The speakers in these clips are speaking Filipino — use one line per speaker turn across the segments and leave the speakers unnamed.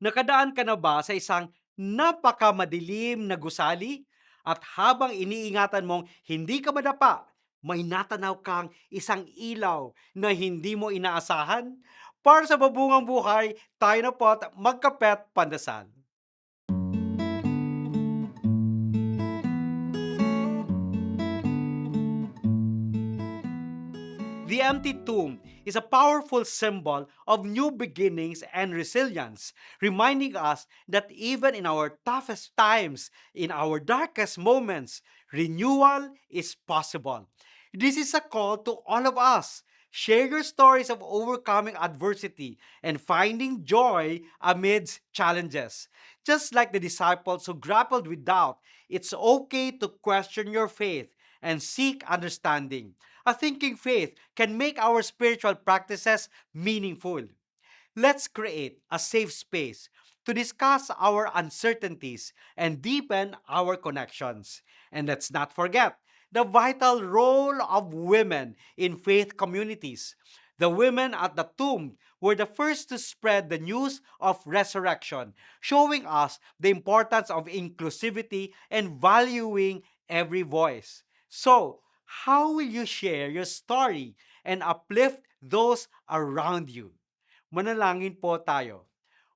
Nakadaan ka na ba sa isang napakamadilim na gusali? At habang iniingatan mong hindi ka madapa, may natanaw kang isang ilaw na hindi mo inaasahan? Para sa babungang buhay, tayo na po at magkapet pandasal. The empty tomb is a powerful symbol of new beginnings and resilience, reminding us that even in our toughest times, in our darkest moments, renewal is possible. This is a call to all of us. Share your stories of overcoming adversity and finding joy amidst challenges. Just like the disciples who grappled with doubt, it's okay to question your faith and seek understanding. A thinking faith can make our spiritual practices meaningful. Let's create a safe space to discuss our uncertainties and deepen our connections. And let's not forget the vital role of women in faith communities. The women at the tomb were the first to spread the news of resurrection, showing us the importance of inclusivity and valuing every voice. So, how will you share your story and uplift those around you? Manalangin po tayo.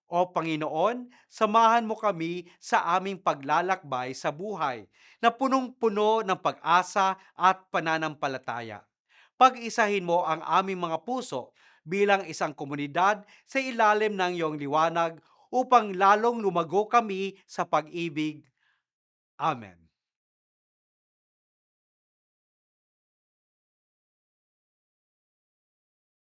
O Panginoon, samahan mo kami sa aming paglalakbay sa buhay na punong-puno ng pag-asa at pananampalataya. Pag-isahin mo ang aming mga puso bilang isang komunidad sa ilalim ng iyong liwanag upang lalong lumago kami sa pag-ibig. Amen.